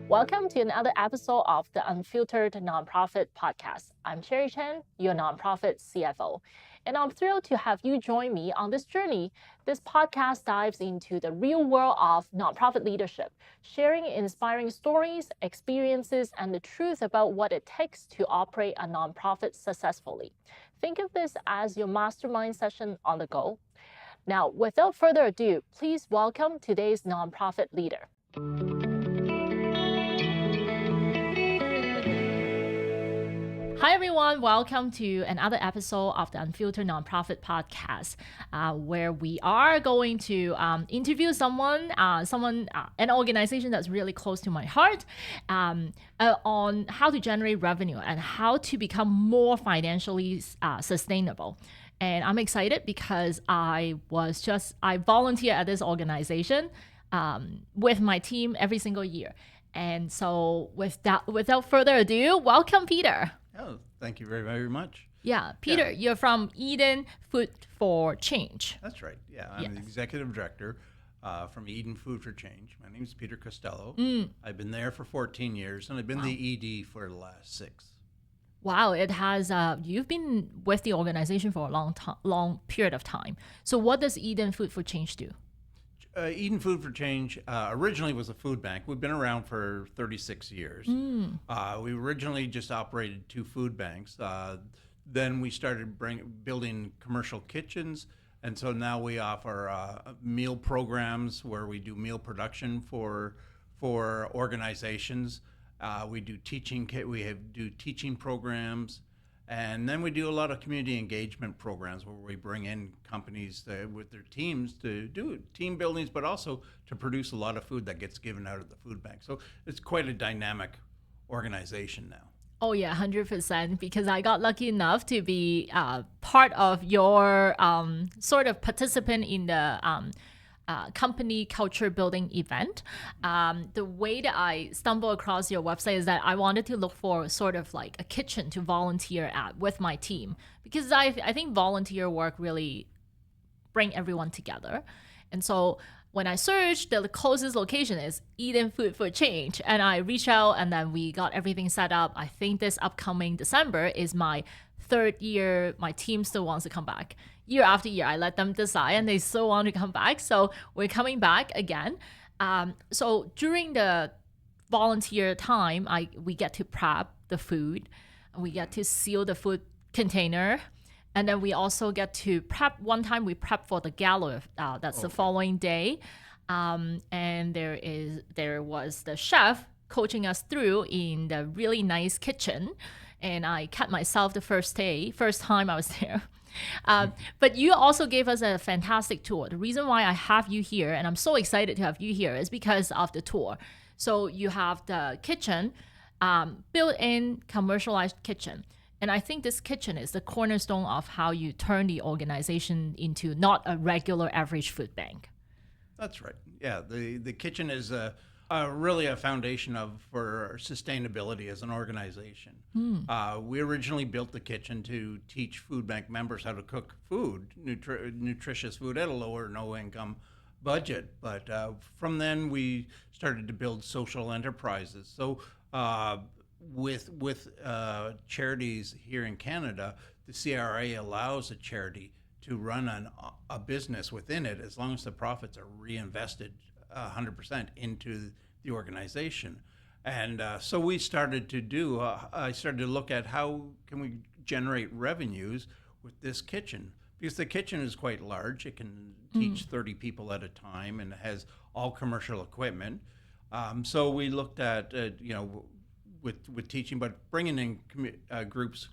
Welcome to another episode of the Unfiltered Nonprofit Podcast. I'm Sherry Chen, your nonprofit CFO, and I'm thrilled to have you join me on this journey. This podcast dives into the real world of nonprofit leadership, sharing inspiring stories, experiences, and the truth about what it takes to operate a nonprofit successfully. Think of this as your mastermind session on the go. Now, without further ado, please welcome today's nonprofit leader. Hi, everyone. Welcome to another episode of the Unfiltered Nonprofit Podcast, where we are going to interview an organization that's really close to my heart, on how to generate revenue and how to become more financially sustainable. And I'm excited because I volunteer at this organization with my team every single year. And so without further ado, welcome, Peter. Oh, thank you very, very much. Yeah, Peter, You're from Eden Food for Change. That's right. Yeah, I'm the executive director from Eden Food for Change. My name is Peter Costello. I've been there for 14 years, and I've been the ED for the last 6. Wow, it has. You've been with the organization for a long period of time. So what does Eden Food for Change do? Eden Food for Change originally was a food bank. We've been around for 36 years. We originally just operated 2 food banks. Then we started building commercial kitchens. And so now we offer meal programs where we do meal production for organizations. We do teaching programs. And then we do a lot of community engagement programs where we bring in companies with their teams to do team buildings, but also to produce a lot of food that gets given out at the food bank. So it's quite a dynamic organization now. Oh yeah, 100%. Because I got lucky enough to be part of your sort of participant in the company culture building event. The way that I stumbled across your website is that I wanted to look for sort of like a kitchen to volunteer at with my team, because I think volunteer work really bring everyone together. And so when I searched, the closest location is Eden Food for Change, and I reached out and then we got everything set up. I think this upcoming December is my 3rd year. My team still wants to come back. Year after year, I let them decide and they still want to come back. So we're coming back again. So during the volunteer time, we get to prep the food. We get to seal the food container. And then we also get to prep. One time we prep for the gala. That's the following day. And there was the chef coaching us through in the really nice kitchen. And I cut myself the first time I was there. But you also gave us a fantastic tour. The reason why I have you here, and I'm so excited to have you here, is because of the tour. So you have the kitchen, built-in commercialized kitchen. And I think this kitchen is the cornerstone of how you turn the organization into not a regular average food bank. That's right. Yeah, the kitchen is really a foundation for sustainability as an organization. We originally built the kitchen to teach food bank members how to cook food, nutritious food at a low or no income budget. But from then we started to build social enterprises. So with charities here in Canada, the CRA allows a charity to run a business within it as long as the profits are reinvested 100% into the organization. And so we started to I started to look at how can we generate revenues with this kitchen, because the kitchen is quite large. It can teach 30 people at a time and it has all commercial equipment. So we looked at, with teaching, but bringing in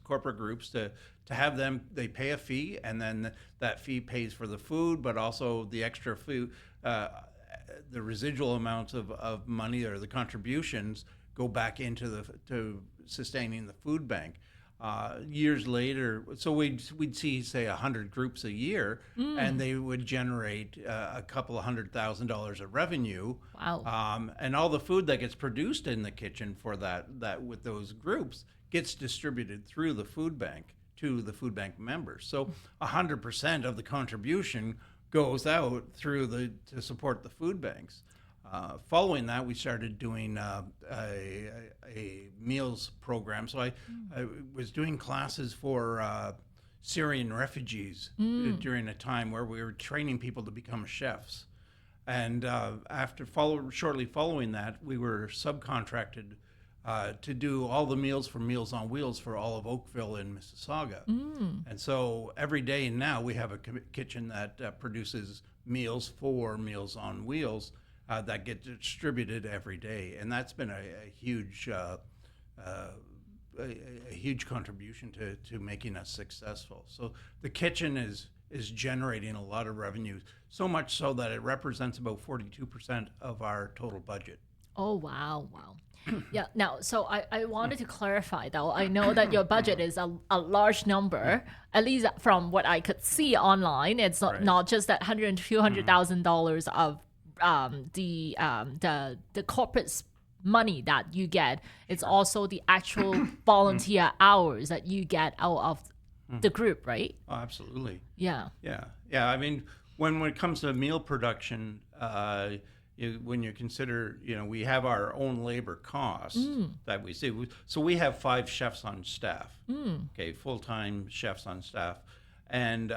corporate groups to have them, they pay a fee, and then that fee pays for the food, but also the extra food, the residual amounts of money or the contributions go back into to sustaining the food bank. Years later, so we'd see, say, 100 groups a year, and they would generate a couple of $100,000 of revenue. Wow. And all the food that gets produced in the kitchen for that with those groups gets distributed through the food bank to the food bank members. So 100% of the contribution goes out to support the food banks. Following that, we started doing a meals program. So I was doing classes for Syrian refugees during a time where we were training people to become chefs. And shortly following that, we were subcontracted to do all the meals for Meals on Wheels for all of Oakville and Mississauga. And so every day now we have a kitchen that produces meals for Meals on Wheels that get distributed every day. And that's been a huge contribution to making us successful. So the kitchen is generating a lot of revenue, so much so that it represents about 42% of our total budget. Oh, wow. Yeah. Now, so I wanted to clarify, though. I know that your budget is a large number, at least from what I could see online. It's not just that $200,000 of the corporate money that you get. It's also the actual volunteer hours that you get out of the group, right? Oh, absolutely. Yeah. I mean, when it comes to meal production, when you consider, we have our own labor costs that we see. So we have 5 chefs on staff, okay, full-time chefs on staff. And,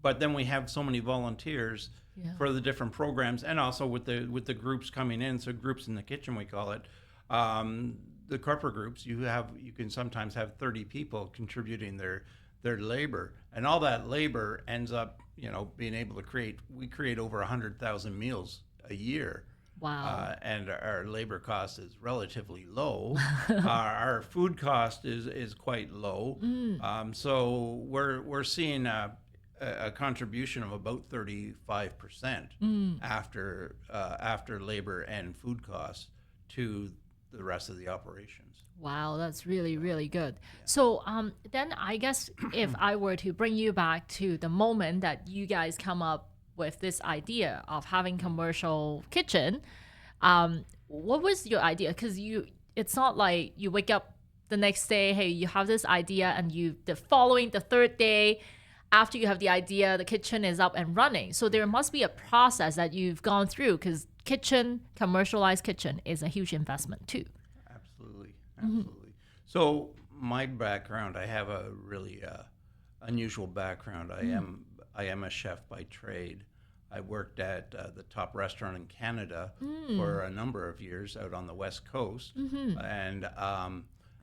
but then we have so many volunteers for the different programs, and also with the groups coming in. So groups in the kitchen, we call it. The corporate groups, you can sometimes have 30 people contributing their labor, and all that labor ends up, being able to create over 100,000 meals a year. Wow. And our labor cost is relatively low. Our food cost is quite low. So we're seeing a contribution of about 35% after labor and food costs to the rest of the operations. Wow, that's really, really good. Yeah. So then I guess if I were to bring you back to the moment that you guys come up with this idea of having commercial kitchen, what was your idea? Because it's not like you wake up the next day, hey, you have this idea, and the third day after you have the idea, the kitchen is up and running. So there must be a process that you've gone through, because commercialized kitchen is a huge investment too. Absolutely. So my background, I have a really unusual background. I am a chef by trade. I worked at the top restaurant in Canada for a number of years out on the West Coast, and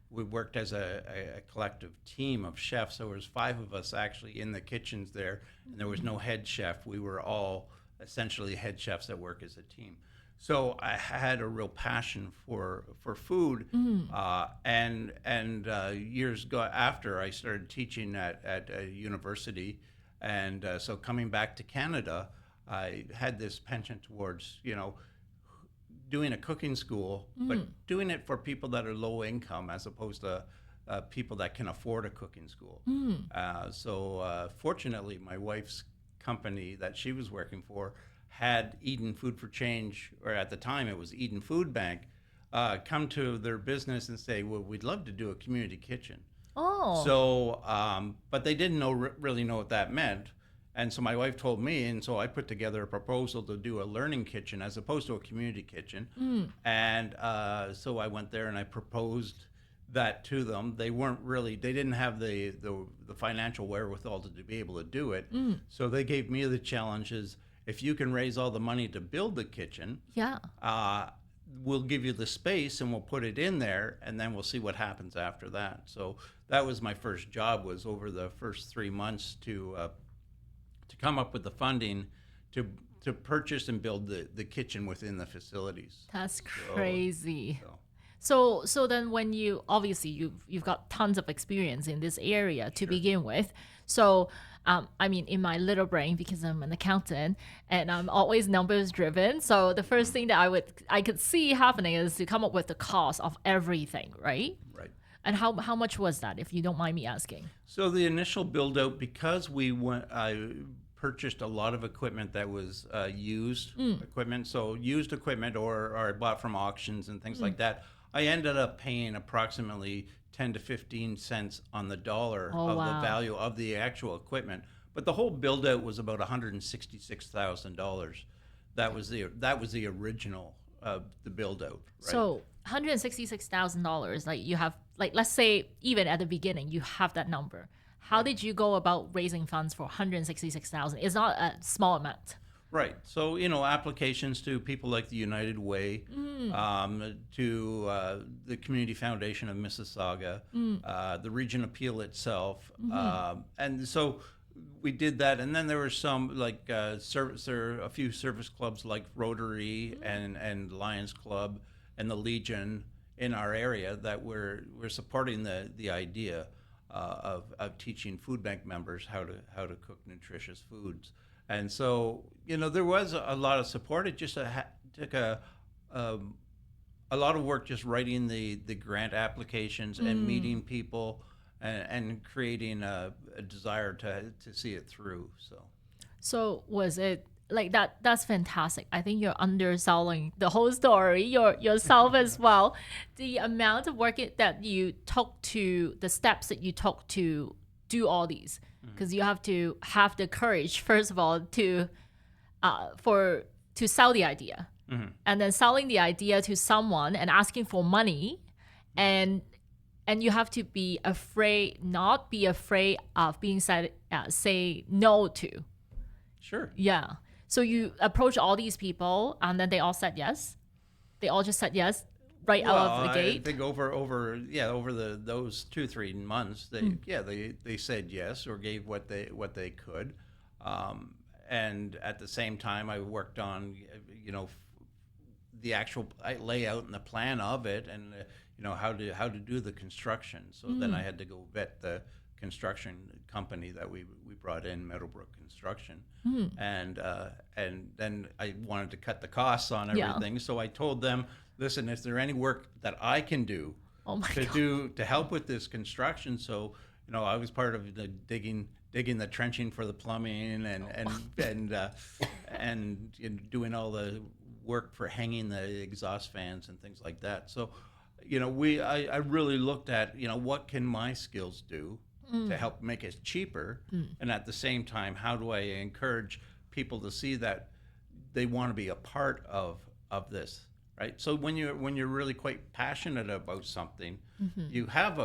we worked as a collective team of chefs. So there was 5 of us actually in the kitchens there, and there was no head chef. We were all essentially head chefs that work as a team. So I had a real passion for food, and years after I started teaching at a university, and so coming back to Canada, I had this penchant towards doing a cooking school, but doing it for people that are low income as opposed to people that can afford a cooking school. So fortunately, my wife's company that she was working for had Eden Food for Change, or at the time it was Eden Food Bank, come to their business and say, well, we'd love to do a community kitchen. Oh. So, but they didn't really know what that meant. And so my wife told me, and so I put together a proposal to do a learning kitchen as opposed to a community kitchen. And so I went there and I proposed that to them. They didn't have the financial wherewithal to be able to do it. So they gave me the challenges. If you can raise all the money to build the kitchen, we'll give you the space and we'll put it in there, and then we'll see what happens after that. So that was my first job, was over the first 3 months to come up with the funding to purchase and build the kitchen within the facilities. That's crazy. So then when you've got tons of experience in this area to begin with. So I mean, in my little brain, because I'm an accountant and I'm always numbers driven. So the first thing that I could see happening is to come up with the cost of everything, right? Right. And how much was that, if you don't mind me asking? So the initial build out, because I purchased a lot of equipment that was used equipment. So used equipment or I bought from auctions and things like that. I ended up paying approximately 10 to 15 cents on the dollar the value of the actual equipment. But the whole build out was about $166,000. that was the original the build out. Right? So $166,000, like you have, like let's say even at the beginning you have that number. How did you go about raising funds for $166,000? It's not a small amount. Right. So, applications to people like the United Way, to the Community Foundation of Mississauga, the Region Appeal itself. And so we did that. And then there were some like there are a few service clubs like Rotary and Lions Club and the Legion in our area that were supporting the idea of teaching food bank members how to cook nutritious foods. And so, there was a lot of support. It just took a lot of work just writing the grant applications and meeting people and creating a desire to see it through. So was it like that? That's fantastic. I think you're underselling the whole story, yourself as well. The amount of work that you took to, the steps that you took to do all these. Because you have to have the courage, first of all, to sell the idea, and then selling the idea to someone and asking for money, and you have to not be afraid of being said say no to. Sure. Yeah. So you approach all these people, and then they all said yes. They all just said yes. Right out of the gate. I think over those 2-3 months, they said yes or gave what they could, and at the same time I worked on the actual layout and the plan of it, and how to do the construction. So then I had to go vet the construction company that we brought in, Meadowbrook Construction, and then I wanted to cut the costs on everything. So I told them, listen, is there any work that I can do to help with this construction? So, I was part of the digging the trenching for the plumbing and doing all the work for hanging the exhaust fans and things like that. So, I really looked at, what can my skills do to help make it cheaper, and at the same time, how do I encourage people to see that they want to be a part of this? Right. So when you're really quite passionate about something, you have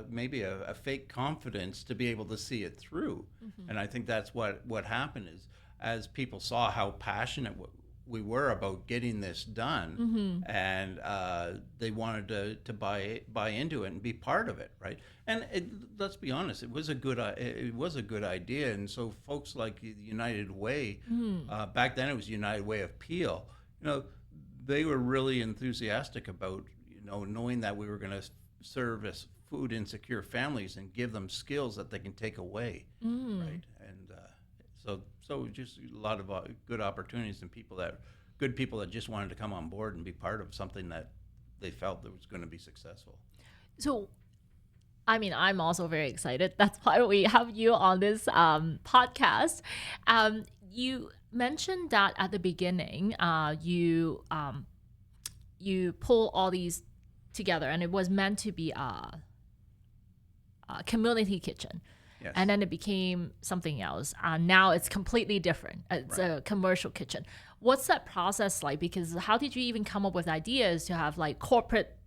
maybe a fake confidence to be able to see it through. And I think that's what happened is, as people saw how passionate we were about getting this done, and they wanted to buy into it and be part of it. Right. And let's be honest, it was a good idea. And so folks like the United Way, back then it was United Way of Peel, they were really enthusiastic about, knowing that we were going to service food insecure families and give them skills that they can take away, right? And so just a lot of good opportunities and good people that just wanted to come on board and be part of something that they felt that was going to be successful. So, I mean, I'm also very excited. That's why we have you on this podcast. You mentioned that at the beginning, you pull all these together, and it was meant to be a community kitchen. Yes. And then it became something else. Now it's completely different. It's a commercial kitchen. What's that process like? Because how did you even come up with ideas to have like corporate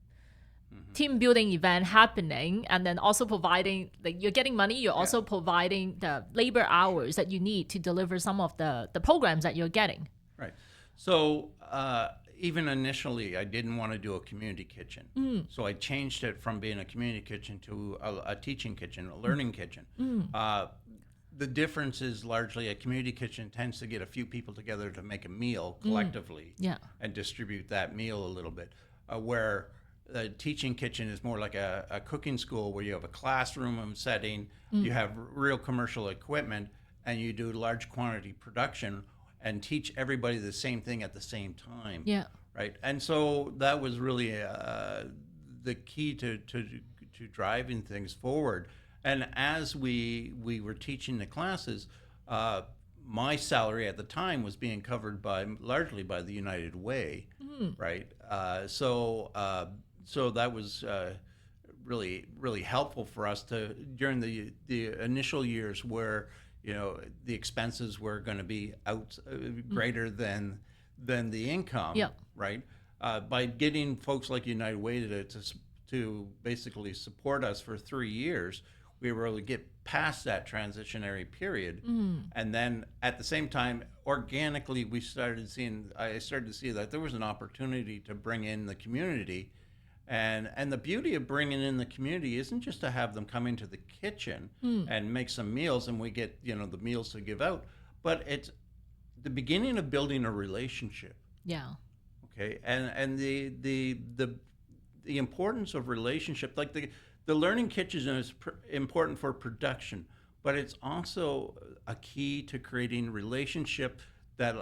team building event happening, and then also providing, like, you're getting money, you're also providing the labor hours that you need to deliver some of the programs that you're getting. Right. So even initially, I didn't want to do a community kitchen. So I changed it from being a community kitchen to a teaching kitchen, a learning kitchen. The difference is largely a community kitchen tends to get a few people together to make a meal collectively and distribute that meal a little bit, where the teaching kitchen is more like a cooking school where you have a classroom setting, you have real commercial equipment, and you do large quantity production and teach everybody the same thing at the same time. Yeah. Right. And so that was really the key to driving things forward. And as we were teaching the classes, my salary at the time was being covered largely by the United Way, right? So that was really, really helpful for us during the initial years where, the expenses were going to be out greater than the income, Yep. right? By getting folks like United Way to basically support us for 3 years, we were able to get past that transitionary period. And then at the same time, organically, I started to see that there was an opportunity to bring in the community. And the beauty of bringing in the community isn't just to have them come into the kitchen and make some meals and we get, the meals to give out, but it's the beginning of building a relationship. Yeah. Okay. And the importance of relationship, like the learning kitchen is important for production, but it's also a key to creating relationship that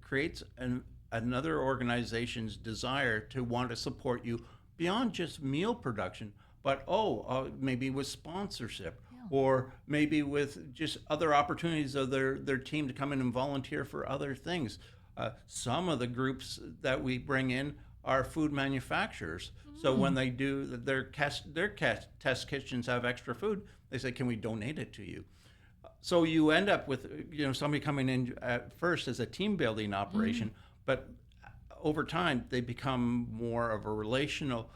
creates another organization's desire to want to support you beyond just meal production, but maybe with sponsorship, or maybe with just other opportunities of their team to come in and volunteer for other things. Some of the groups that we bring in are food manufacturers. So when they do their test kitchens have extra food, they say, "Can we donate it to you?" So you end up with somebody coming in at first as a team building operation, but over time they become more of a relational.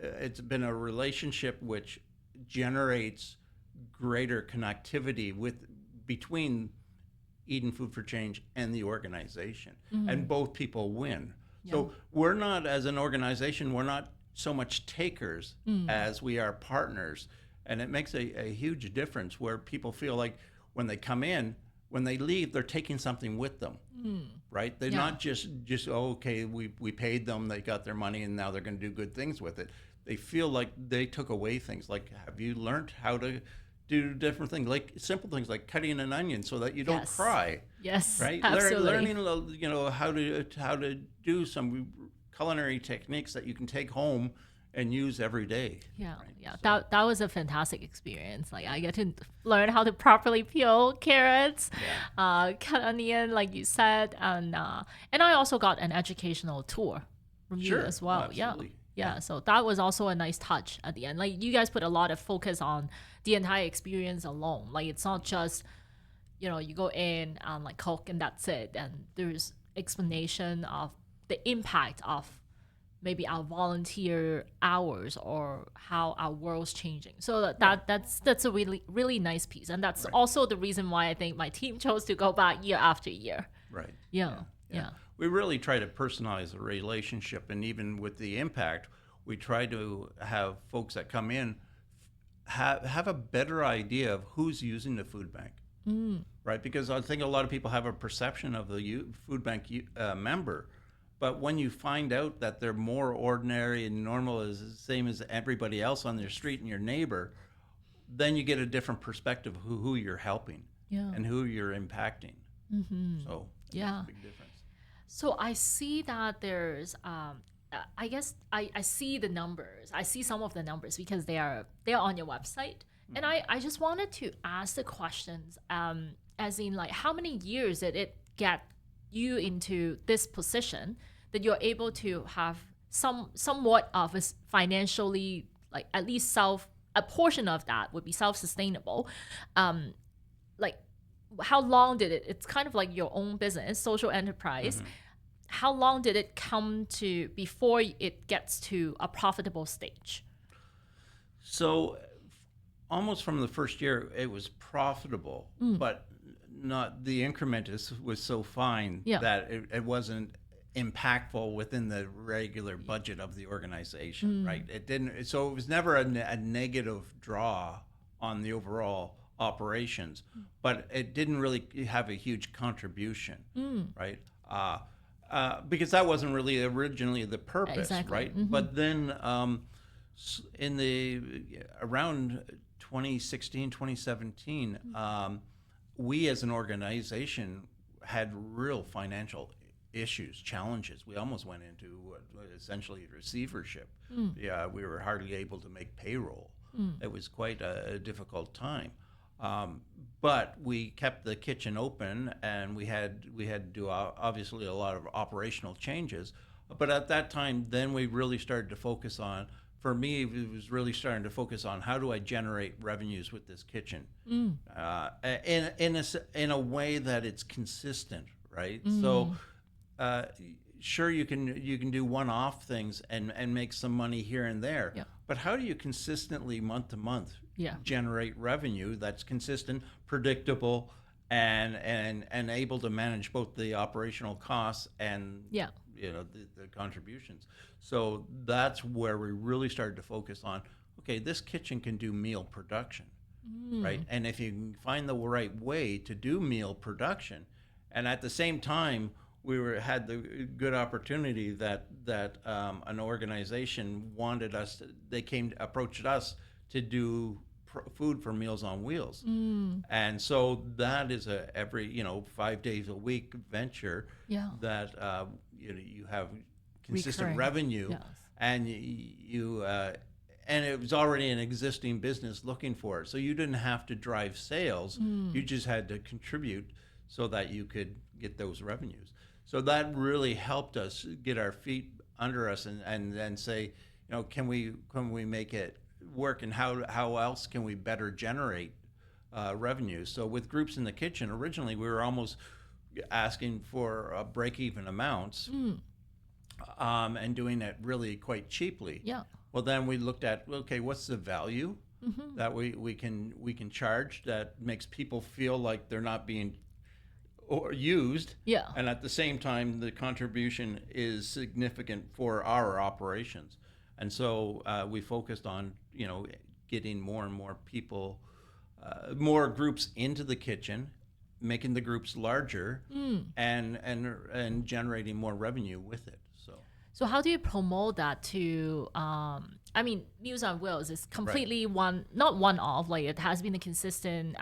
It's been a relationship which generates greater connectivity between Eden Food for Change and the organization, and both people win. Yeah. So we're not, as an organization, we're not so much takers as we are partners, and it makes a huge difference where people feel like when they come in, when they leave, they're taking something with them, right? They're not just okay, we paid them, they got their money, and now they're going to do good things with it. They feel like they took away things. Like, have you learned how to do different things, like simple things like cutting an onion so that you don't cry? Yes, right. Absolutely. Learning, how to do some culinary techniques that you can take home and use every day. Yeah, right? yeah. So, that was a fantastic experience. Like I get to learn how to properly peel carrots, cut onion, like you said, and I also got an educational tour from you as well. Absolutely. Yeah. So that was also a nice touch at the end. Like you guys put a lot of focus on the entire experience alone. Like it's not just, you go in and like cook and that's it. And there's explanation of the impact of maybe our volunteer hours or how our world's changing. So that's a really, really nice piece. And that's also the reason why I think my team chose to go back year after year. Right. Yeah. We really try to personalize the relationship, and even with the impact, we try to have folks that come in have a better idea of who's using the food bank, right? Because I think a lot of people have a perception of the food bank member, but when you find out that they're more ordinary and normal, as the same as everybody else on their street and your neighbor, then you get a different perspective of who you're helping and who you're impacting. So that's a big difference. So I see that there's, I guess I see the numbers. I see some of the numbers because they are on your website. And I just wanted to ask the questions, as in like how many years did it get you into this position that you're able to have somewhat of a financially, like at least a portion of that would be self-sustainable. Like how long did it's kind of like your own business, social enterprise. How long did it come to before it gets to a profitable stage? So almost from the first year, it was profitable, but not the increment was so fine that it wasn't impactful within the regular budget of the organization, right? It didn't. So it was never a negative draw on the overall operations, but it didn't really have a huge contribution, right? Because that wasn't really originally the purpose, right? But then in around 2016, 2017, we as an organization had real financial issues, challenges. We almost went into essentially receivership. Yeah, we were hardly able to make payroll. It was quite a difficult time. But we kept the kitchen open, and we had to do obviously a lot of operational changes. But at that time, then we really started to focus on for me, it was really starting to focus on how do I generate revenues with this kitchen, in a way that it's consistent, right? So, sure, you can do one-off things and make some money here and there, but how do you consistently month to month generate revenue that's consistent, predictable, and able to manage both the operational costs and the contributions. So that's where we really started to focus on, okay, this kitchen can do meal production, right? And if you can find the right way to do meal production, and at the same time, had the good opportunity that an organization wanted us to, approached us to do food for Meals on Wheels. And so that is every 5 days a week venture that you have consistent Recurring. revenue, and and it was already an existing business looking for it, so you didn't have to drive sales. You just had to contribute so that you could get those revenues. So that really helped us get our feet under us and then say, can we make it work, and how else can we better generate revenue? So with Groups in the Kitchen, originally we were almost asking for break-even amounts, and doing it really quite cheaply. Well, then we looked at, okay, what's the value that we can charge that makes people feel like they're not being used, and at the same time the contribution is significant for our operations. And so we focused on getting more and more people, more groups into the kitchen, making the groups larger, and generating more revenue with it. So how do you promote that to? I mean, Meals on Wheels is completely not one-off. Like, it has been a consistent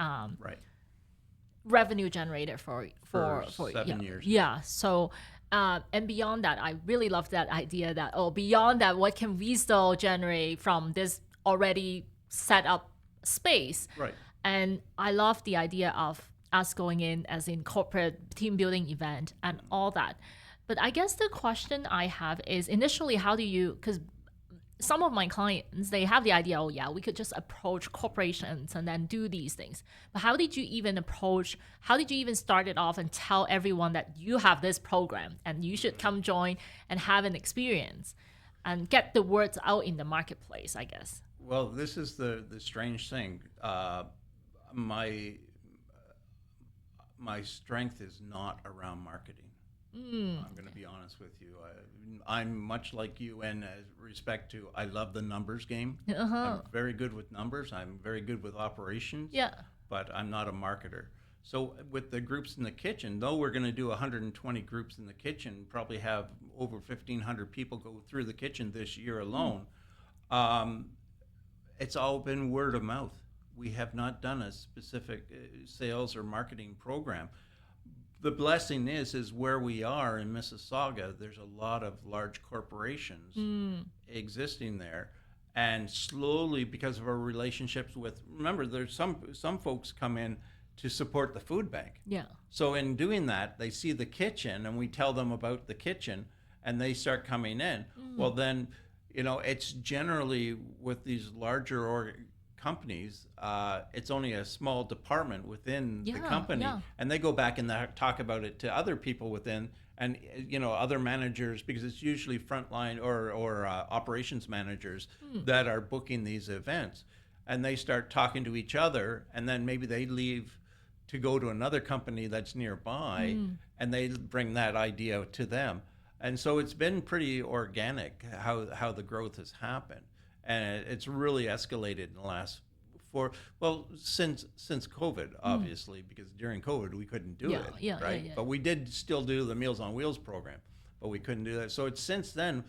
revenue generator for 7 years. Yeah. So. And beyond that, I really love that idea that, beyond that, what can we still generate from this already set up space? Right. And I love the idea of us going in as in corporate team building event and all that. But I guess the question I have is, initially, how do you, because some of my clients, they have the idea, we could just approach corporations and then do these things. But how did you even start it off and tell everyone that you have this program and you should come join and have an experience and get the words out in the marketplace, I guess? Well, this is the strange thing. My strength is not around marketing. I'm going to be honest with you. I'm much like you in respect to, I love the numbers game. I'm very good with numbers. I'm very good with operations. But I'm not a marketer. So with the Groups in the Kitchen, though we're going to do 120 groups in the kitchen, probably have over 1,500 people go through the kitchen this year alone, it's all been word of mouth. We have not done a specific sales or marketing program. The blessing is where we are in Mississauga, there's a lot of large corporations existing there. And slowly, because of our relationships remember, there's some folks come in to support the food bank. So in doing that, they see the kitchen and we tell them about the kitchen and they start coming in. Well, then, it's generally with these larger companies, it's only a small department within the company, and they go back and talk about it to other people within, and other managers, because it's usually frontline or operations managers that are booking these events, and they start talking to each other, and then maybe they leave to go to another company that's nearby, and they bring that idea to them. And so it's been pretty organic how the growth has happened. And it's really escalated in the last since COVID, obviously, because during COVID we couldn't do it, right? But we did still do the Meals on Wheels program, but we couldn't do that. So it's since then,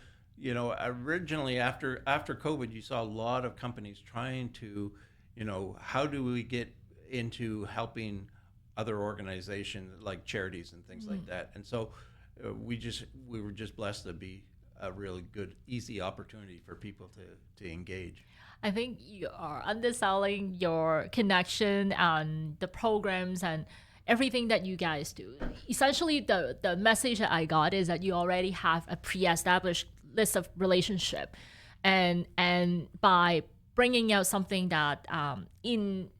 originally after COVID, you saw a lot of companies trying to, how do we get into helping other organizations like charities and things like that. And so we were just blessed to be a really good, easy opportunity for people to engage. I think you are underselling your connection and the programs and everything that you guys do. Essentially, the message that I got is that you already have a pre-established list of relationship. and by bringing out something that in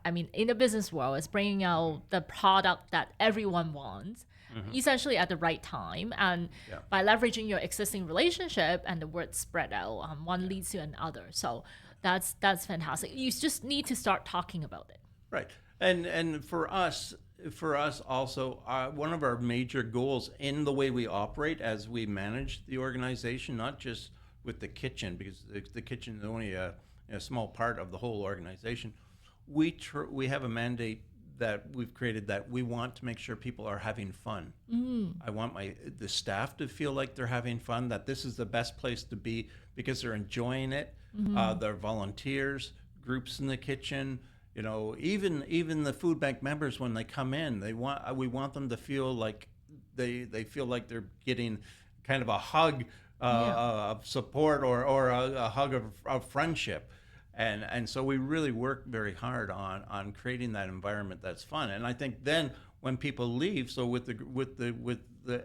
the business world, is bringing out the product that everyone wants, essentially at the right time, and by leveraging your existing relationship and the word spread out, one leads to another. So that's fantastic. You just need to start talking about it. Right. And for us also, one of our major goals in the way we operate as we manage the organization, not just with the kitchen, because the kitchen is only a small part of the whole organization. We have a mandate that we've created that we want to make sure people are having fun. I want the staff to feel like they're having fun, that this is the best place to be because they're enjoying it. They're volunteers, groups in the kitchen. Even the food bank members, when they come in, we want them to feel like they feel like they're getting kind of a hug of support or a hug of friendship. And so we really work very hard on creating that environment that's fun. And I think then when people leave, so with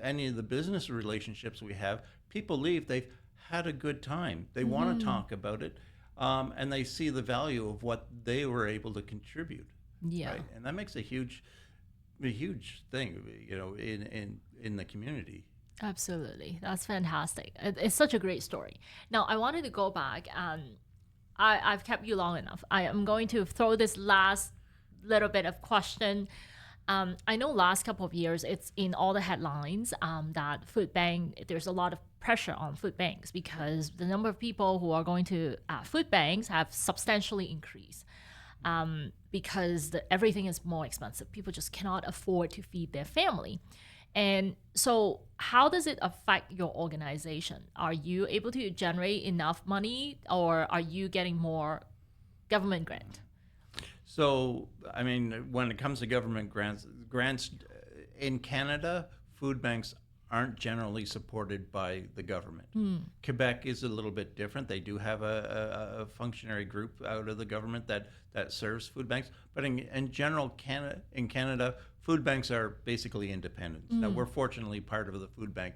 any of the business relationships we have, people leave, they've had a good time. They want to talk about it, and they see the value of what they were able to contribute. Yeah. Right? And that makes a huge thing, in the community. Absolutely. That's fantastic. It's such a great story. Now, I wanted to go back, and I've kept you long enough. I am going to throw this last little bit of question. I know last couple of years, it's in all the headlines that there's a lot of pressure on food banks because the number of people who are going to food banks have substantially increased because everything is more expensive. People just cannot afford to feed their family. And so how does it affect your organization? Are you able to generate enough money, or are you getting more government grant? So, when it comes to government grants in Canada, food banks aren't generally supported by the government. Quebec is a little bit different. They do have a functionary group out of the government that serves food banks. But in general, in Canada, food banks are basically independent. Now, we're fortunately part of the food bank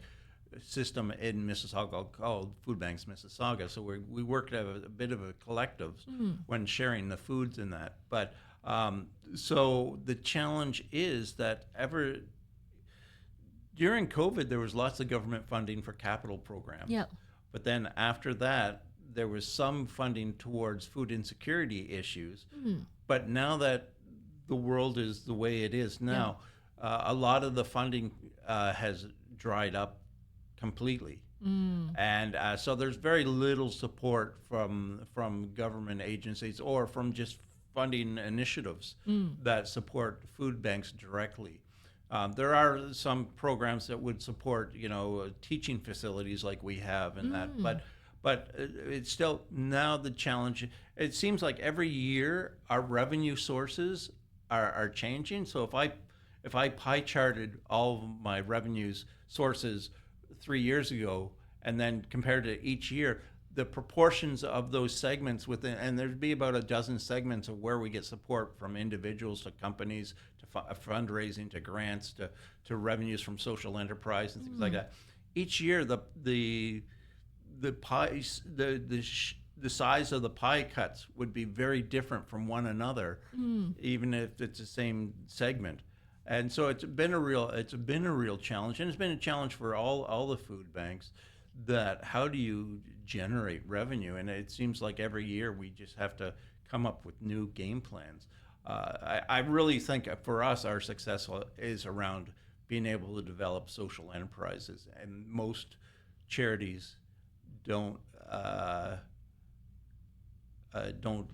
system in Mississauga called Food Banks Mississauga. So we work as a bit of a collective when sharing the foods in that. But so the challenge is that during COVID, there was lots of government funding for capital programs. Yeah. But then after that, there was some funding towards food insecurity issues. But now that the world is the way it is now, a lot of the funding has dried up completely. And so there's very little support from government agencies or from just funding initiatives that support food banks directly. There are some programs that would support, teaching facilities like we have and that, but it's still now the challenge. It seems like every year our revenue sources are changing. So if I pie charted all of my revenues sources 3 years ago and then compared to each year, the proportions of those segments within, and there'd be about a dozen segments of where we get support from individuals to companies to fundraising to grants to revenues from social enterprise and things like that. Each year, the size of the pie cuts would be very different from one another, even if it's the same segment. And so it's been a real challenge, and it's been a challenge for all the food banks. That how do you generate revenue? And it seems like every year we just have to come up with new game plans. I really think for us, our success is around being able to develop social enterprises, and most charities don't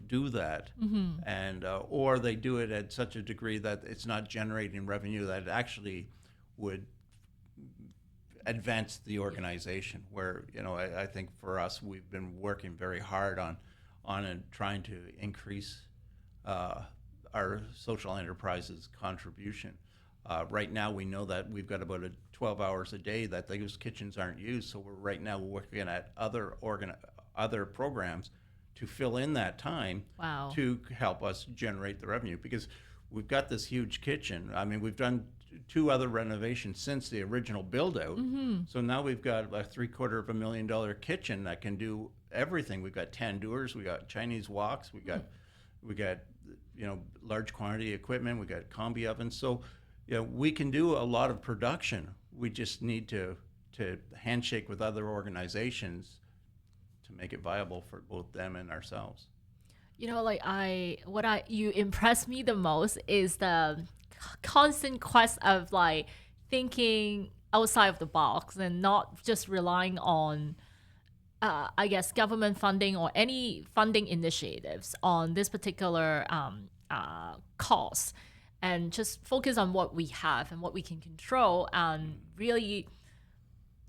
do that, and or they do it at such a degree that it's not generating revenue that it actually would advance the organization. Where I think for us, we've been working very hard on trying to increase our social enterprises contribution. Right now, we know that we've got about 12 hours a day that those kitchens aren't used. So we're right now working at other programs to fill in that time to help us generate the revenue, because we've got this huge kitchen. We've done two other renovations since the original build out. So now we've got a $750,000 kitchen that can do everything. We've got tandoors, we got Chinese woks, we got large quantity equipment, we got combi ovens. So we can do a lot of production. We just need to handshake with other organizations to make it viable for both them and ourselves. You impress me the most is the constant quest of like thinking outside of the box and not just relying on I guess government funding or any funding initiatives on this particular cause, and just focus on what we have and what we can control, and really,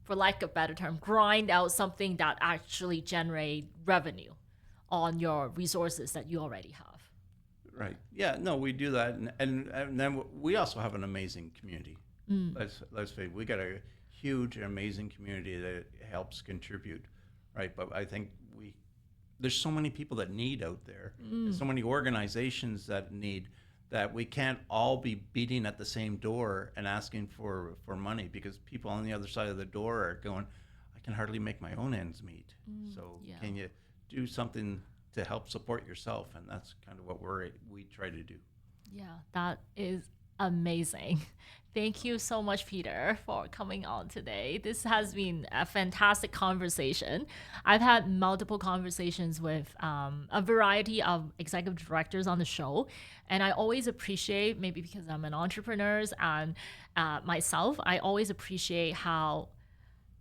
for lack of a better term, grind out something that actually generate revenue on your resources that you already have. Right. Yeah. No, we do that, and then we also have an amazing community. Let's face it, we got a huge, amazing community that helps contribute. Right. But I think there's so many people that need out there, so many organizations that need, that we can't all be beating at the same door and asking for money, because people on the other side of the door are going, I can hardly make my own ends meet. So can you do something to help support yourself? And that's kind of what we try to do. Yeah, that is amazing. Thank you so much, Peter, for coming on today. This has been a fantastic conversation. I've had multiple conversations with a variety of executive directors on the show, and I always appreciate, maybe because I'm an entrepreneur and myself, I always appreciate how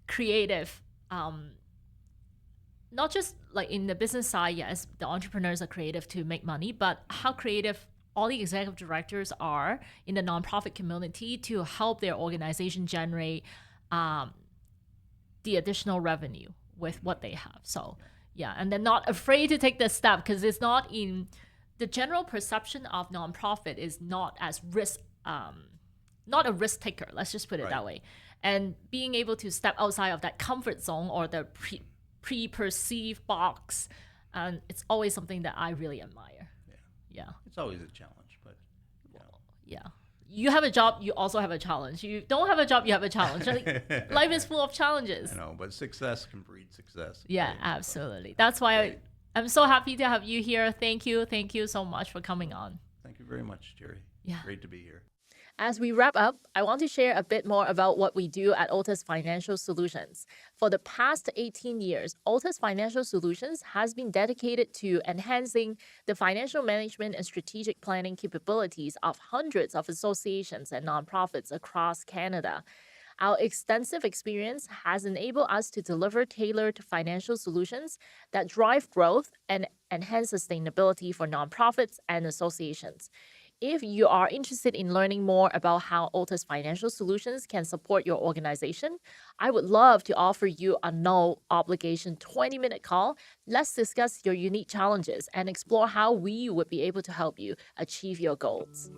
creative, not just like in the business side, yes, the entrepreneurs are creative to make money, but how creative all the executive directors are in the nonprofit community to help their organization generate the additional revenue with what they have. So yeah, and they're not afraid to take this step, because it's not in the general perception of nonprofit is not as risk, not a risk taker. Let's just put it that way. And being able to step outside of that comfort zone or the pre-perceived box, and it's always something that I really admire. Yeah. It's always a challenge, but yeah. You have a job, you also have a challenge. You don't have a job, you have a challenge. Like, life is full of challenges. I know, but success can breed success. Yeah, absolutely. That's why I'm so happy to have you here. Thank you so much for coming on. Thank you very much, Jerry. Yeah. Great to be here. As we wrap up, I want to share a bit more about what we do at Otis Financial Solutions. For the past 18 years, Otis Financial Solutions has been dedicated to enhancing the financial management and strategic planning capabilities of hundreds of associations and nonprofits across Canada. Our extensive experience has enabled us to deliver tailored financial solutions that drive growth and enhance sustainability for nonprofits and associations. If you are interested in learning more about how Otis Financial Solutions can support your organization, I would love to offer you a no-obligation 20-minute call. Let's discuss your unique challenges and explore how we would be able to help you achieve your goals.